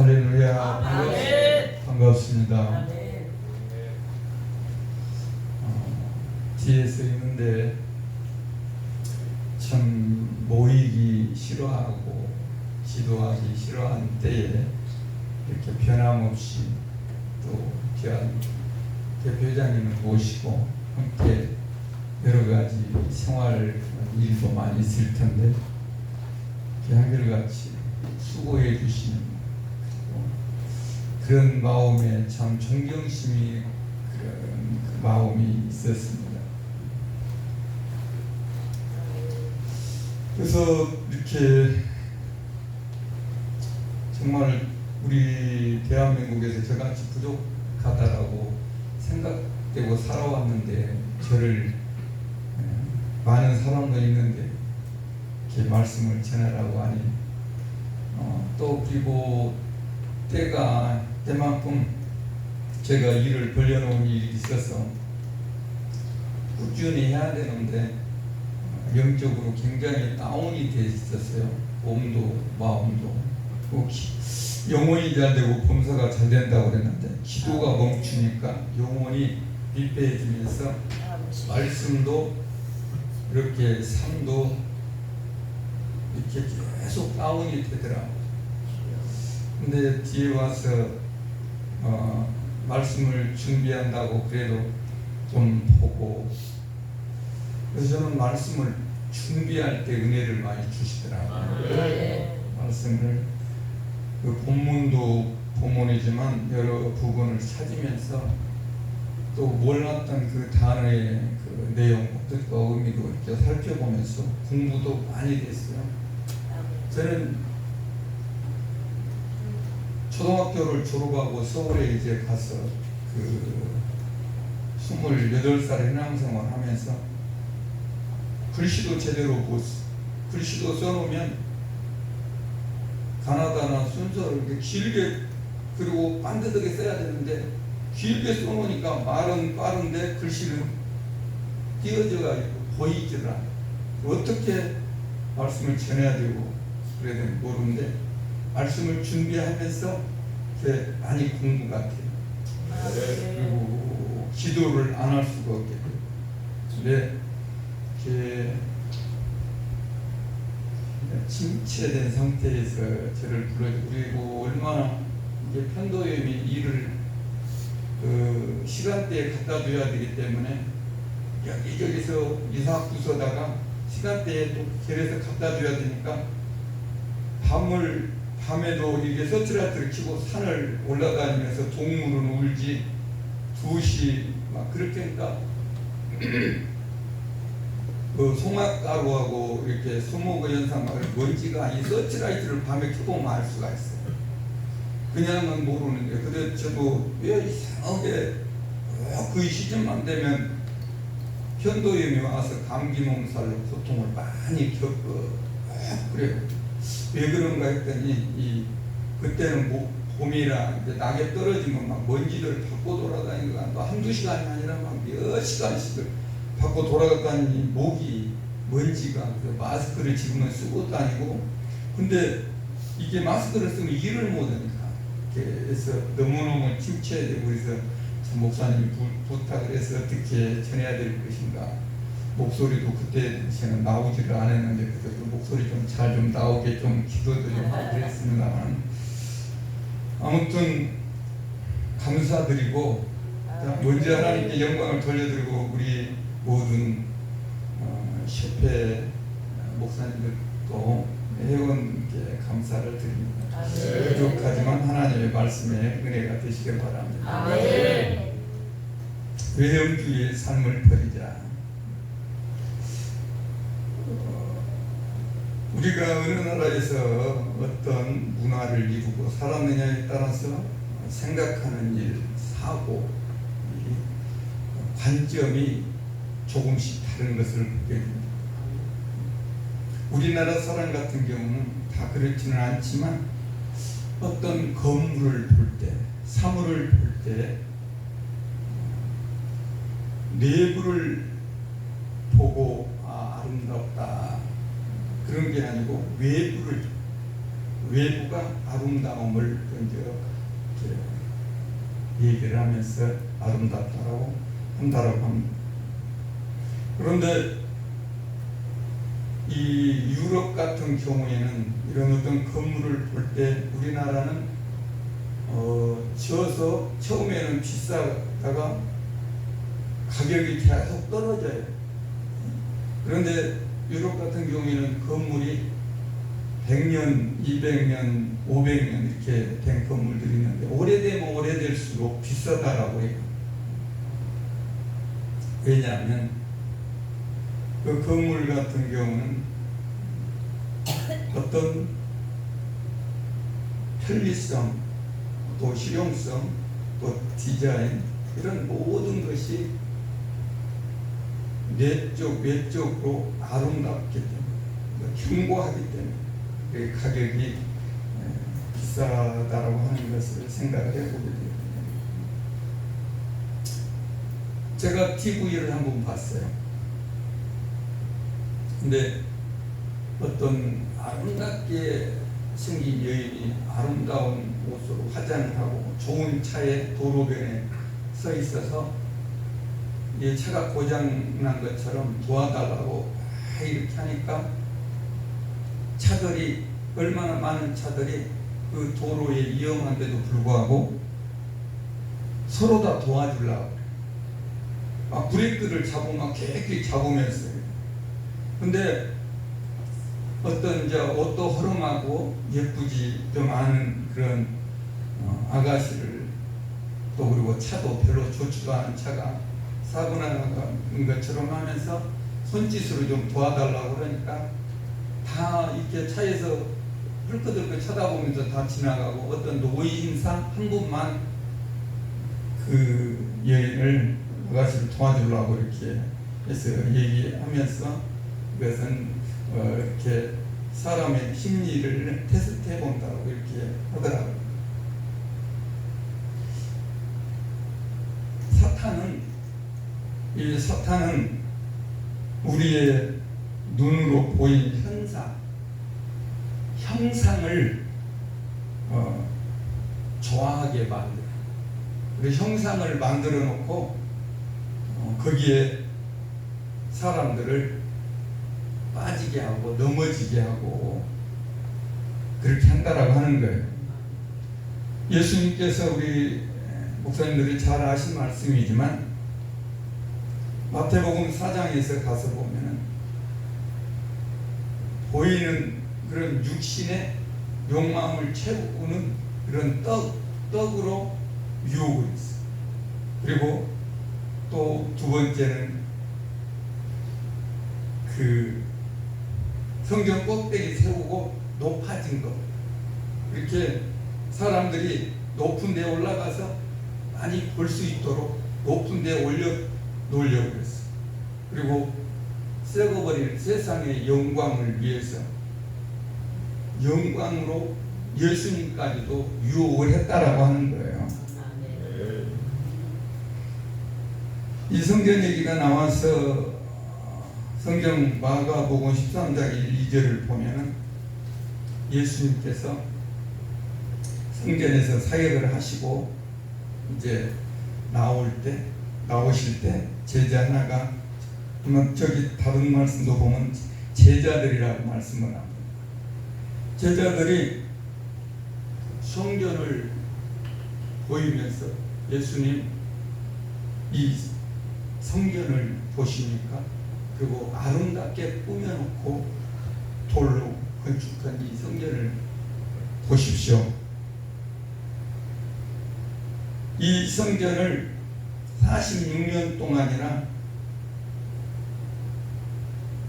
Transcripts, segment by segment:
할렐루야. 반갑습니다. 뒤에서 있는데 참 모이기 싫어하고 기도하기 싫어하는 때에 이렇게 변함없이 또 귀한 대표장님을 모시고 함께 여러 가지 생활 일도 많이 있을 텐데 한결같이 수고해 주시는 그런 마음에 참 존경심이 그런 그 마음이 있었습니다. 그래서 이렇게 정말 우리 대한민국에서 저같이 부족하다라고 생각되고 살아왔는데 저를 많은 사람도 있는데 이렇게 말씀을 전하라고 하니 또 그리고 때만큼 제가 일을 벌려놓은 일이 있어서 꾸준히 해야 되는데 영적으로 굉장히 다운이 돼 있었어요. 몸도 마음도 영혼이 잘 되고 범사가 잘 된다고 그랬는데 기도가 멈추니까 영혼이 비패해지면서 말씀도 이렇게 삶도 이렇게 계속 다운이 되더라고요. 근데 뒤에 와서 말씀을 준비한다고 그래도 좀 보고 그래서 저는 말씀을 준비할 때 은혜를 많이 주시더라고요. 말씀을 그 본문도 본문이지만 여러 부분을 찾으면서 또 몰랐던 그 단어의 그 내용, 뜻과 의미도 이렇게 살펴보면서 공부도 많이 됐어요. 저는 초등학교를 졸업하고 서울에 이제 가서 그 28살에 해남생활 하면서 글씨도 제대로 못 글씨도 써놓으면 가나다나 순서를 이렇게 길게 그리고 반듯하게 써야 되는데 길게 써놓으니까 말은 빠른데 글씨는 띄어져가 있고 보이질 않아요. 어떻게 말씀을 전해야 되고 그래야 되는지 모르는데 말씀을 준비하면서 이렇게 많이 공부가 돼요. 그리고 기도를 안 할 수가 없게 돼요. 근데 이렇게 침체된 상태에서 저를 불러주고 그리고 얼마나 이게 편도염이 일을 그 시간대에 갖다 줘야 되기 때문에 여기저기서 이사구서다가 시간대에 또 길에서 갖다 줘야 되니까 밤에도 이게 서트라트를 치고 산을 올라다니면서 동물은 울지 2시 막 그렇게 하니까 그 송악가루하고 이렇게 소모그 현상을 먼지가 이 서치라이트를 밤에 켜보면 알 수가 있어요. 그냥은 모르는데 근데 저도 왜 이상하게 그 시즌만 되면 편도염이 와서 감기 몸살로 고통을 많이 겪고 그래요. 왜 그런가 했더니 그때는 봄이라 이제 낙엽 떨어지면 막 먼지를 받고 돌아다니니까 또 한두 시간이 아니라 막 몇 시간씩을 받고 돌아갔다니 목이 먼지가 마스크를 지금은 쓰고 다니고 근데 이게 마스크를 쓰면 일을 못하니까 그래서 너무너무 침체되고 그래서 목사님이 부탁을 해서 어떻게 전해야 될 것인가 목소리도 그때 저는 나오지를 않았는데 그래도 목소리 좀 잘 좀 나오게 좀 기도도 좀 하고 그랬습니다만 아무튼 감사드리고 먼저 하나님께 영광을 돌려드리고 우리 모든 협회 목사님들도 회원께 감사를 드립니다. 부족하지만 하나님의 말씀에 은혜가 되시길 바랍니다. 외형주의의 삶을 버리자. 우리가 어느 나라에서 어떤 문화를 이루고 살았느냐에 따라서 생각하는 일, 사고, 관점이 조금씩 다른 것을 보게 됩니다. 우리나라 사람 같은 경우는 다 그렇지는 않지만 어떤 건물을 볼 때, 사물을 볼 때 내부를 보고 아름답다 그런 게 아니고 외부를 외부가 아름다움을 이제 얘기를 하면서 아름답다라고 한다라고 합니다. 그런데 이 유럽 같은 경우에는 이런 어떤 건물을 볼 때 우리나라는 지어서 처음에는 비싸다가 가격이 계속 떨어져요. 그런데 유럽 같은 경우에는 건물이 100년, 200년, 500년 이렇게 된 건물들이 있는데 오래되면 오래될수록 비싸다라고 해요. 왜냐하면 그 건물 같은 경우는 어떤 편리성, 또 실용성, 또 디자인 이런 모든 것이 내적, 외적으로 아름답기 때문에 견고하기 때문에 가격이 비싸다라고 하는 것을 생각을 해보게 됩니다. 제가 TV를 한번 봤어요. 근데 어떤 아름답게 생긴 여인이 아름다운 옷으로 화장을 하고 좋은 차에 도로변에 서 있어서 이 차가 고장난 것처럼 도와달라고 이렇게 하니까 차들이 얼마나 많은 차들이 그 도로에 위험한데도 불구하고 서로 다 도와주려고 막 브레이크를 잡으면 계획히 잡으면서 근데 어떤 이제 옷도 허름하고 예쁘지 좀 않은 그런 아가씨를 또 그리고 차도 별로 좋지도 않은 차가 사고 나는 것처럼 하면서 손짓으로 좀 도와달라고 그러니까 다 이렇게 차에서 헐끗헐끗 쳐다보면서 다 지나가고 어떤 노인상 한 분만 그 여인을 아가씨를 도와주려고 이렇게 해서 얘기하면서 그것은 이렇게 사람의 심리를 테스트해 본다고 이렇게 하더라고요. 사탄은 우리의 눈으로 보인 형상을 좋아하게 만들어. 우리 형상을 만들어 놓고 거기에 사람들을 빠지게 하고 넘어지게 하고 그렇게 한다라고 하는 거예요. 예수님께서 우리 목사님들이 잘 아신 말씀이지만 마태복음 4장에서 가서 보면은 보이는 그런 육신의 욕망을 채우는 그런 떡으로 유혹을 했어요. 그리고 또 두 번째는 그 성전 꼭대기 세우고 높아진 것. 이렇게 사람들이 높은 데 올라가서 많이 볼 수 있도록 높은 데 올려 놓으려고 했어요. 그리고 썩어버릴 세상의 영광을 위해서 영광으로 예수님까지도 유혹을 했다라고 하는 거예요. 이 성경 얘기가 나와서 성경 마가복음 13장 1, 2절을 보면은 예수님께서 성전에서 사역을 하시고 이제 나오실 때 제자 하나가 저기 다른 말씀도 보면 제자들이라고 말씀을 합니다. 제자들이 성전을 보이면서 예수님 이 성전을 보시니까 그리고 아름답게 꾸며놓고 돌로 건축한 이 성전을 보십시오. 이 성전을 46년 동안이나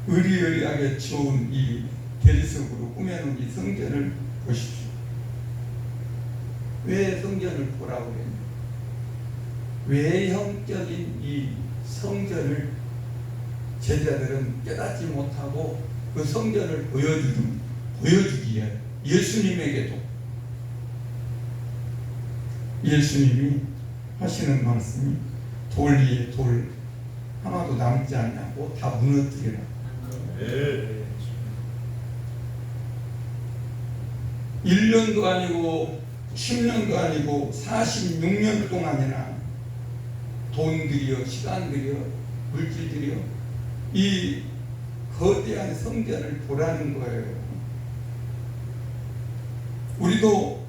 의리의리하게 지어온 이 대리석으로 꾸며놓은 이 성전을 보십시오. 왜 성전을 보라고 했냐? 외형적인 이 성전을 제자들은 깨닫지 못하고 그 성전을 보여주기 위해 예수님에게도 예수님이 하시는 말씀이 돌 위에 돌 하나도 남지 않냐고 다 무너뜨리라. 1년도 아니고 10년도 아니고 46년 동안이나 돈 들여 시간 들여 물질 들여 이 거대한 성전을 보라는 거예요. 우리도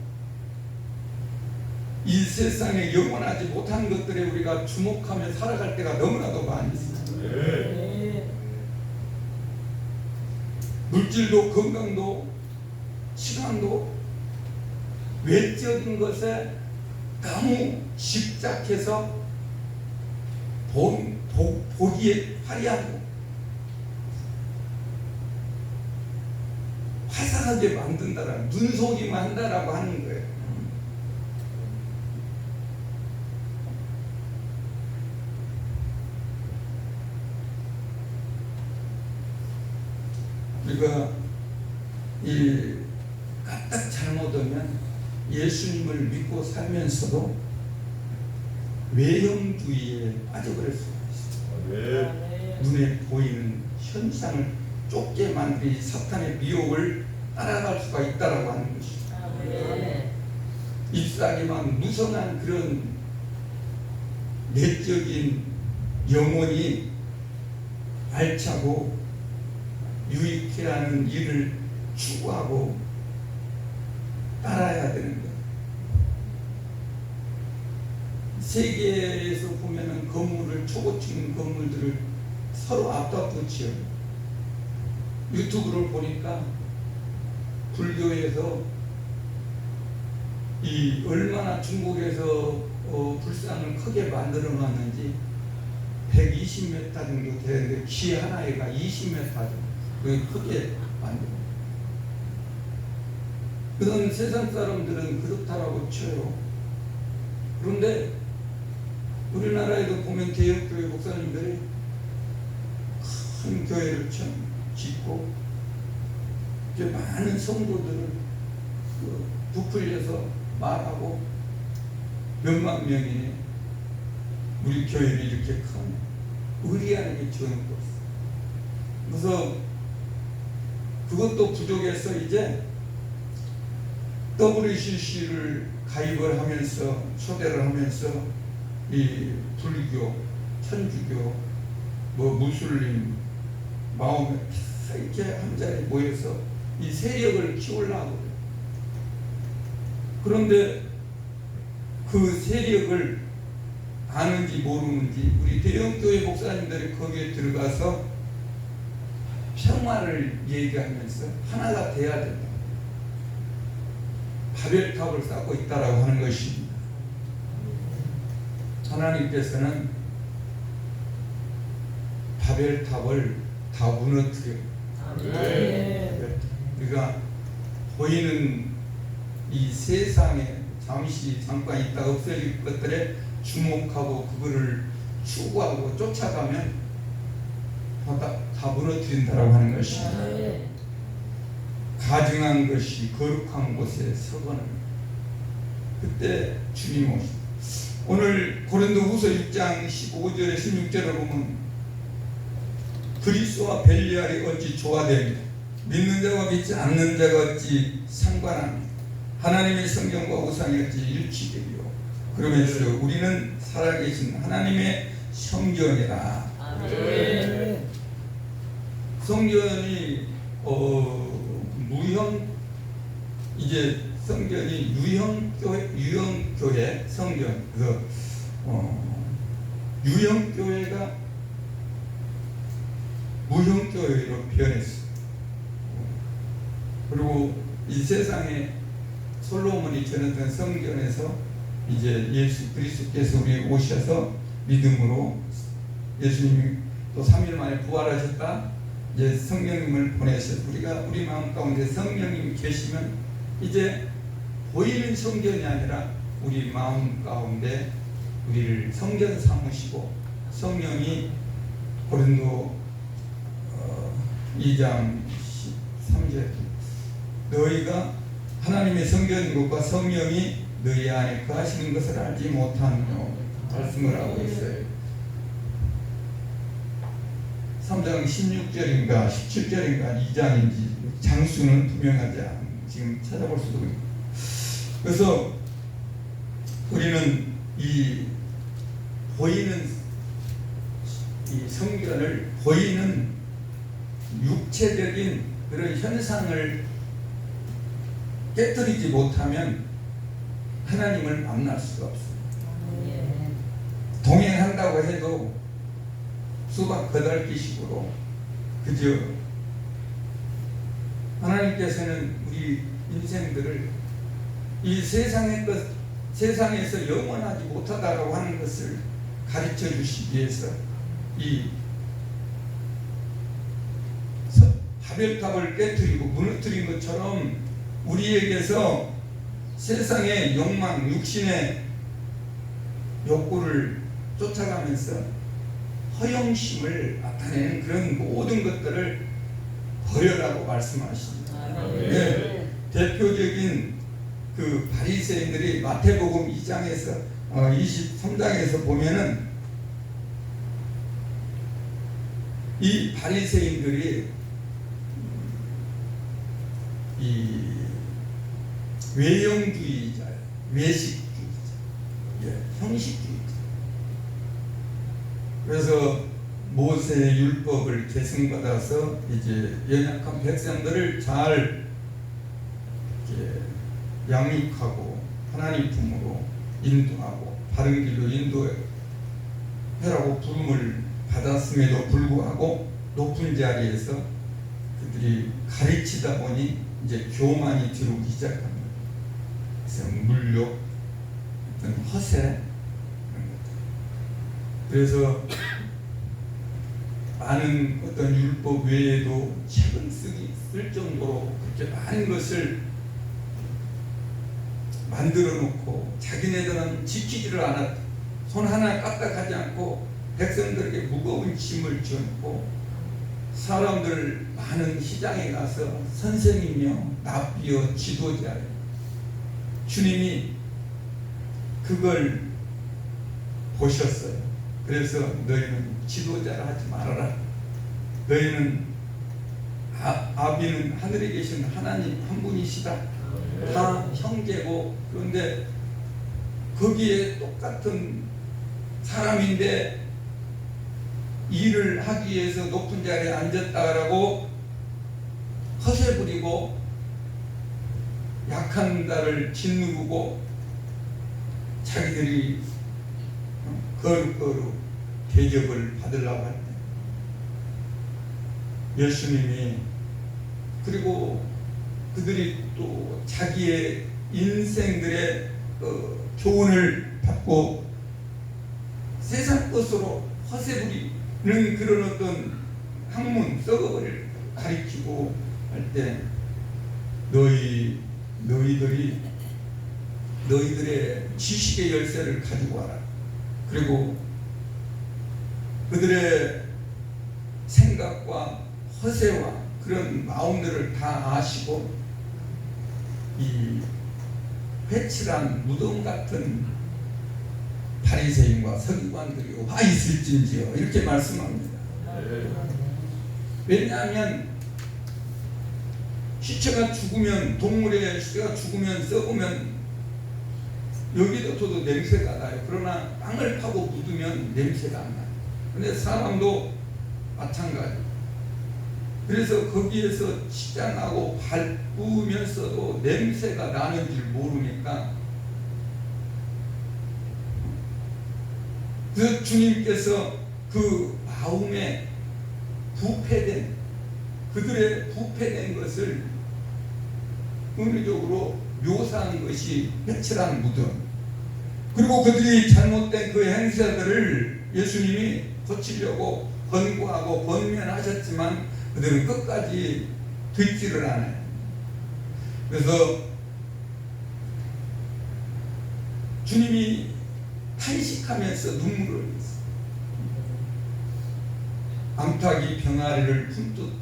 이 세상에 영원하지 못한 것들에 우리가 주목하며 살아갈 때가 너무나도 많이 있습니다. 네. 물질도 건강도 시간도 외적인 것에 너무 집착해서 보기에 화려하고 화사하게 만든다라는 눈속이만 한다라고 하는 거예요. 우리가 이 까딱 잘못하면 예수님을 믿고 살면서도 외형주의에 빠져버릴 수가 있어요. 눈에 보이는 현상을 쫓게 만든 사탄의 미혹을 따라갈 수가 있다라고 하는 것이죠. 잎사귀만 무성한 그런 내적인 영혼이 알차고 유익해 하는 일을 추구하고 따라야 되는 거예요. 세계에서 보면은 건물을 초고층 건물들을 서로 앞다투지요. 유튜브를 보니까 불교에서 이 얼마나 중국에서 불상을 크게 만들어 놨는지 120m 정도 되는데 키 하나에가 20m 정도 크게 만들어. 그런 세상 사람들은 그렇다라고 쳐요. 그런데 우리나라에도 보면 개혁교회 목사님들이 큰 교회를 짓고 이제 많은 성도들을 부풀려서 말하고 몇만 명이 우리 교회를 이렇게 큰 의리하게 지어놓고 있어요. 그래서 그것도 부족해서 이제 WCC를 가입을 하면서 초대를 하면서 이 불교, 천주교, 무슬림, 마음에 이렇게 한 자리에 모여서 이 세력을 키우려고 해요. 그런데 그 세력을 아는지 모르는지 우리 대형교회 목사님들이 거기에 들어가서 평화를 얘기하면서 하나가 돼야 된다. 바벨탑을 쌓고 있다라고 하는 것입니다. 하나님께서는 바벨탑을 다 무너뜨려. 우리가 보이는 이 세상에 잠깐 있다가 없어질 것들에 주목하고 그거를 추구하고 쫓아가면 다 무너뜨린다라고 하는 것입니다. 가증한 것이 거룩한 곳에 서거는 그때 주님 오십니다. 오늘 고린도후서 6장 15절에 16절을 보면 그리스도와 벨리알이 어찌 조화됩니다. 믿는 자와 믿지 않는 자가 어찌 상관합니다. 하나님의 성경과 우상이 어찌 일치되리요. 그러면서 우리는 살아계신 하나님의 성전이라. 성전이 이제 성전이 유형교회 성전. 그래서 유형교회가 무형교회로 변했어요. 그리고 이 세상에 솔로몬이 지었던 성전에서 이제 예수 그리스도께서 우리 오셔서 믿음으로 예수님이 또 3일 만에 부활하셨다. 이제 성령님을 보내셔. 우리 마음 가운데 성령님이 계시면 이제 보이는 성전이 아니라 우리 마음 가운데 우리를 성전 삼으시고 성령이 고린도 2장 3절 너희가 하나님의 성전인 것과 성령이 너희 안에 거하시는 것을 알지 못하느냐 말씀을 하고 있어요. 3장 16절인가 17절인가 2장인지 장수는 분명하지 지금 찾아볼 수도 있고. 그래서 우리는 이 보이는 이 성견을 보이는 육체적인 그런 현상을 깨뜨리지 못하면 하나님을 만날 수가 없어요. 동행한다고 해도 수박 거달기식으로 그저 하나님께서는 우리 인생들을 이 세상에서 영원하지 못하다라고 하는 것을 가르쳐 주시기 위해서 이 바벨탑을 깨뜨리고 무너뜨린 것처럼 우리에게서 세상의 욕망, 육신의 욕구를 쫓아가면서 허영심을 나타내는 그런 모든 것들을 버려라고 말씀하십니다. 네, 대표적인 그 바리새인들이 마태복음 2장에서 23장에서 보면은 이 바리새인들이 이 외형주의자예요. 외식주의자, 형식주의자. 그래서 모세의 율법을 계승받아서 이제 연약한 백성들을 잘 이렇게 양육하고 하나님 품으로 인도하고 바른 길로 인도해라고 부름을 받았음에도 불구하고 높은 자리에서 그들이 가르치다 보니 이제 교만이 들어오기 시작합니다. 그래서 물욕, 어떤 허세 그런 것들. 그래서 많은 어떤 율법 외에도 책을 쓸 정도로 그렇게 많은 것을 만들어 놓고 자기네들은 지키지를 않았다. 손 하나 까딱하지 않고 백성들에게 무거운 짐을 지었고 사람들 많은 시장에 가서 선생이며 납비여 지도자여 주님이 그걸 보셨어요. 그래서 너희는 지도자라 하지 말아라. 너희는 아비는 하늘에 계신 하나님 한 분이시다. 다 형제고 그런데 거기에 똑같은 사람인데 일을 하기 위해서 높은 자리에 앉았다라고 허세 부리고 약한 자를 짓누르고 자기들이 거룩거룩 대접을 받으려고 할 때 예수님이 그리고 그들이 또 자기의 인생들의 교훈을 받고 세상 것으로 허세 부리는 그런 어떤 학문 썩어버릴 가르치고 할 때 너희들이 너희들의 지식의 열쇠를 가지고 와라. 그리고 그들의 생각과 허세와 그런 마음들을 다 아시고 이 회칠한 무덤 같은 바리새인과 서기관들이 와 있을진지요 이렇게 말씀합니다. 왜냐하면 시체가 죽으면 동물의 시체가 죽으면 썩으면 여기도 냄새가 나요. 그러나 땅을 파고 묻으면 냄새가 안 나요. 그런데 사람도 마찬가지. 그래서 거기에서 치장하고 밟으면서도 냄새가 나는 줄 모르니까 그래서 주님께서 그 마음에 부패된 그들의 부패된 것을 은유적으로 묘사한 것이 회칠한 무덤 그리고 그들이 잘못된 그 행사들을 예수님이 고치려고 권고하고 권면하셨지만 그들은 끝까지 듣지를 않아요. 그래서 주님이 탄식하면서 눈물을 흘렸어요. 암탉이 병아리를 품듯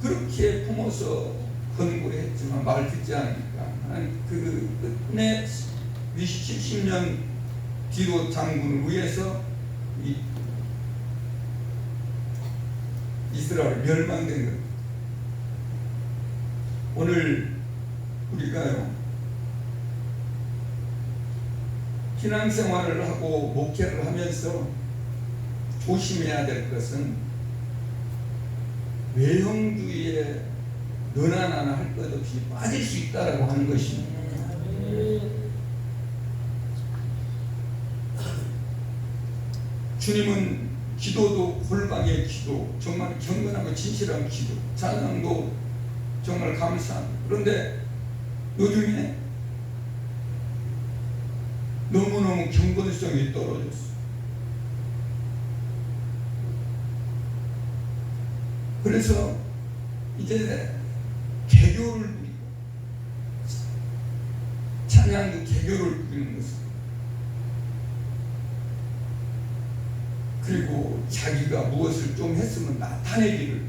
그렇게 품어서 권고했지만 말 듣지 않으니까 그 끝내 70년 뒤로 장군을 위해서 이스라엘 멸망된 것. 오늘 우리가요, 신앙생활을 하고 목회를 하면서 조심해야 될 것은 외형주의에 너나 나나 할 것 없이 빠질 수 있다라고 하는 것입니다. 주님은 기도도 골방의 기도, 정말 경건하고 진실한 기도, 찬양도 정말 감사합니다. 그런데 요즘에 너무너무 경건성이 떨어졌어. 그래서 이제 개교를 부리고 찬양도 개교를 부리는 것입니다. 그리고 자기가 무엇을 좀 했으면 나타내기를,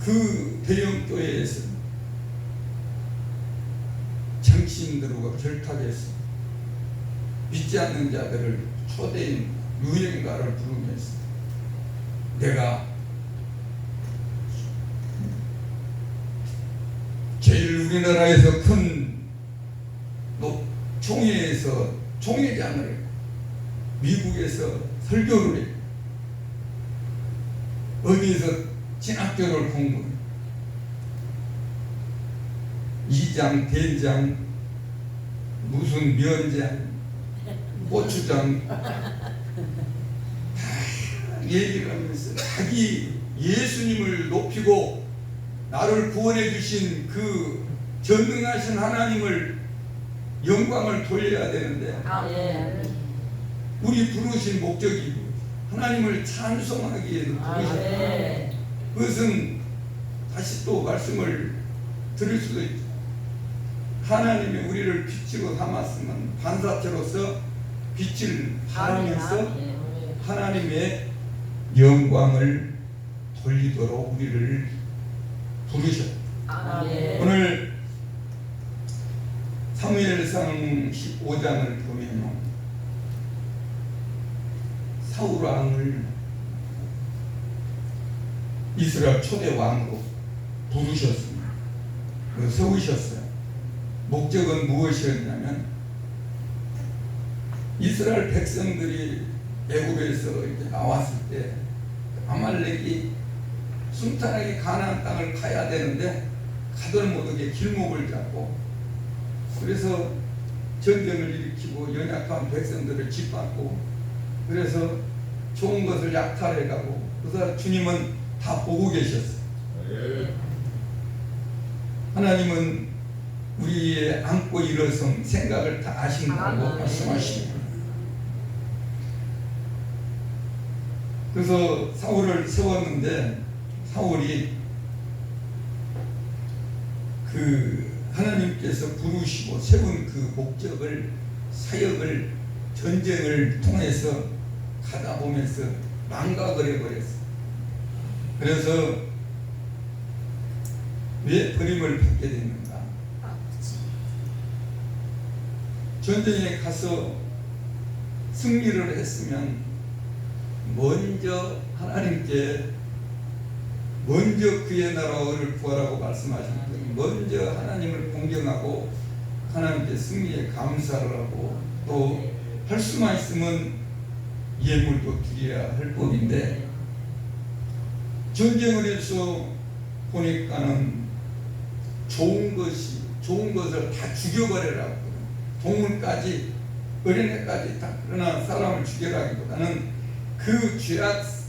그 대형교회에서 정치인들과 결탁해서 믿지 않는 자들을 초대인 유행가를 부르면서 내가 제일 우리나라에서 큰 총회에서 총회장을 했고 미국에서 설교를 했고 어디에서 진학교를 공부해 2장, 대장, 무슨 면장, 고추장 다 얘기를 하면서 자기 예수님을 높이고 나를 구원해 주신 그 전능하신 하나님을 영광을 돌려야 되는데 우리 부르신 목적이 하나님을 찬송하기 위해서 부르셨다. 그것은 다시 또 말씀을 드릴 수도 있죠. 하나님이 우리를 빛으로 삼았으면 반사체로서 빛을 발하면서 하나님의 영광을 돌리도록 우리를 부르셨다. 오늘 사무엘상 15장을 보면 사울 왕을 이스라엘 초대 왕으로 부르셨습니다. 세우셨어요. 목적은 무엇이었냐면 이스라엘 백성들이 애굽에서 이렇게 나왔을 때 아말렉이 순탄하게 가나안 땅을 가야 되는데 가들 못하게 길목을 잡고 그래서 전쟁을 일으키고 연약한 백성들을 짓밟고 그래서 좋은 것을 약탈해가고 그래서 주님은 다 보고 계셨어요. 하나님은 우리의 안고 일어선 생각을 다 아신다고 말씀하십니다. 그래서 사울을 세웠는데 사울이 그 하나님께서 부르시고 세운 그 목적을 사역을 전쟁을 통해서 가다 보면서 망각을 해버렸어. 그래서 왜 버림을 받게 됐는가? 전쟁에 가서 승리를 했으면 먼저 하나님께 먼저 그의 나라를 구하라고 말씀하셨더니 먼저 하나님을 공경하고 하나님께 승리에 감사를 하고 또 할 수만 있으면 예물도 드려야 할 법인데 전쟁을 해서 보니까는 좋은 것을 다 죽여버리라고 동물까지 어린애까지 다 그러나 사람을 죽여라기보다는 그 죄악성을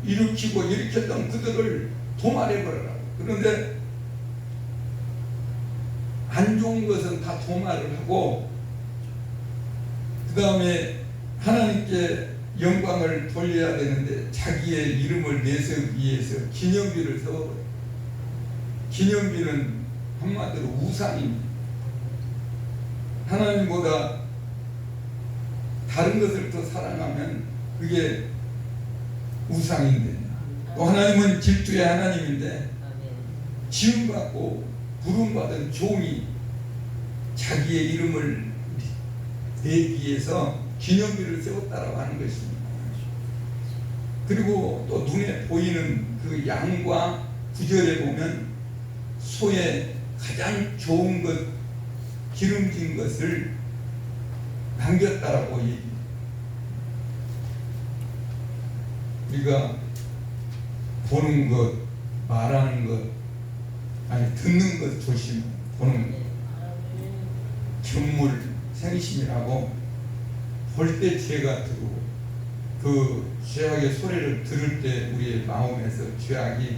일으켰던 그들을 도말해버리라고. 그런데 안 좋은 것은 다 도말을 하고 그 다음에 하나님께 영광을 돌려야 되는데 자기의 이름을 내세우기 위해서 기념비를 세워버려요. 기념비는 한마디로 우상입니다. 하나님보다 다른 것을 더 사랑하면 그게 우상인데 또 하나님은 질투의 하나님인데 지음받고 부름받은 종이 자기의 이름을 내기 위해서 기념비를 세웠다라고 하는 것입니다. 그리고 또 눈에 보이는 그 양과 구절에 보면 소의 가장 좋은 것, 기름진 것을 남겼다라고 얘기해요. 우리가 보는 것, 말하는 것, 아니 듣는 것 조심, 보는 것. 견물 생심이라고 볼 때 죄가 들어오고 그 죄악의 소리를 들을 때 우리의 마음에서 죄악이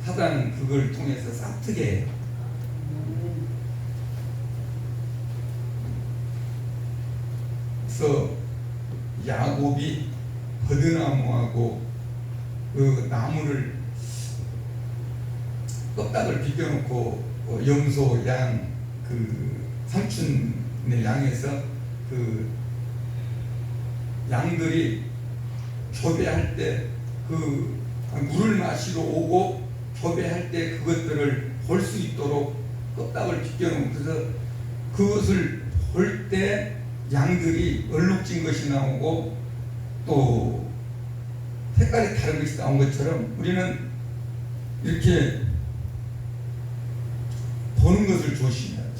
사단은 그걸 통해서 싹트게 해요. 그래서 야곱이 버드나무하고 그 나무를 껍닥을 벗겨놓고 염소, 양, 그 삼촌의 양에서 그 양들이 교배할 때 그 물을 마시러 오고 교배할 때 그것들을 볼 수 있도록 껍닥을 벗겨놓은, 그래서 그것을 볼 때 양들이 얼룩진 것이 나오고 또 색깔이 다른 것이 나온 것처럼 우리는 이렇게 보는 것을 조심해야 돼요.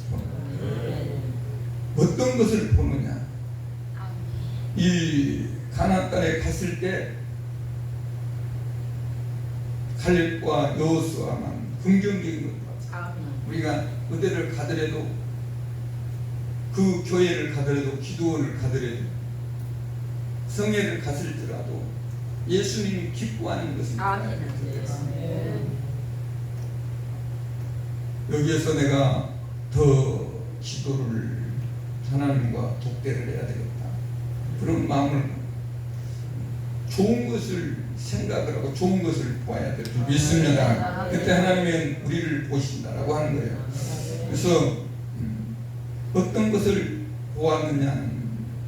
어떤 것을 보느냐. 이 가나안 땅에 갔을 때 갈렙과 여호수아만 긍정적인 것 같아요. 우리가 어디를 가더라도, 그 교회를 가더라도, 기도원을 가더라도, 성회를 갔을지라도 예수님이 기뻐하는 것은 여기에서 내가 더 기도를 하나님과 독대를 해야 되겠다, 그런 마음을, 좋은 것을 생각을 하고 좋은 것을 보아야 될 줄 믿습니다. 그때 하나님은 우리를 보신다라고 하는 거예요. 그래서 어떤 것을 보았느냐,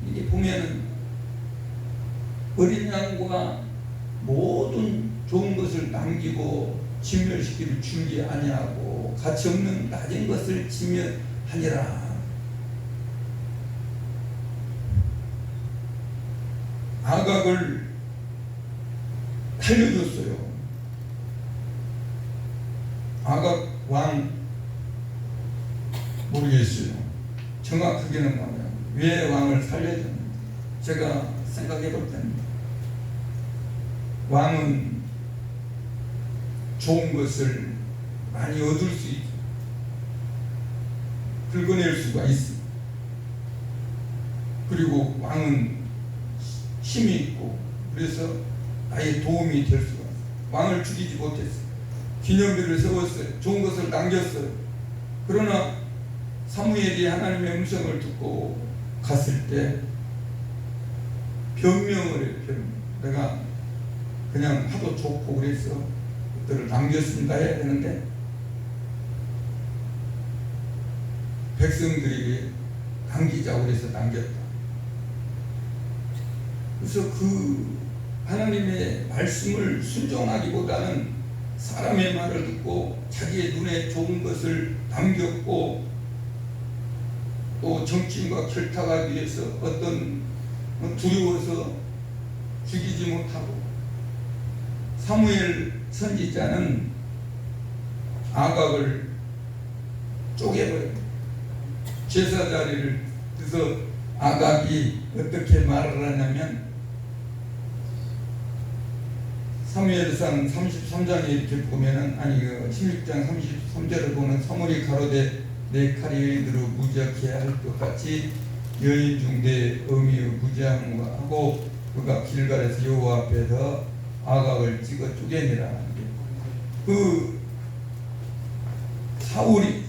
이게 보면은 어린 양과 모든 좋은 것을 남기고 진멸시키를 주지 아니하고 가치 없는 낮은 것을 진멸하니라. 아각을 살려줬어요. 아각 왕 모르겠어요. 정확하게는 뭐냐, 왜 왕을 살려줬는지 제가 생각해 볼 때는, 왕은 좋은 것을 많이 얻을 수 있고 긁어낼 수가 있어. 그리고 왕은 힘이 있고 그래서 나의 도움이 될 수가 있어. 왕을 죽이지 못했어. 기념비를 세웠어요. 좋은 것을 남겼어요. 그러나 사무엘이 하나님의 음성을 듣고 갔을 때 변명을 해요. 변명. 내가 그냥 하도 좋고 그래서 그들을 남겼습니다 해야 되는데 백성들이 남기자고 그래서 남겼다. 그래서 그 하나님의 말씀을 순종하기보다는 사람의 말을 듣고 자기의 눈에 좋은 것을 남겼고, 또 정치인과 결탁하기 위해서 어떤 두려워서 죽이지 못하고, 사무엘 선지자는 아각을 쪼개버려요. 제사 자리를. 그래서 아각이 어떻게 말을 하냐면, 사무엘상 33장에 이렇게 보면은, 아니 16장 33절을 보면, 사무엘이 가로되 내 칼이 여인으로 무지하게 할 것 같이 여인 중 내 어미의 무지함하고 그가 길갈에서 여호와 앞에서 아각을 찍어 쪼개니라. 그 사울이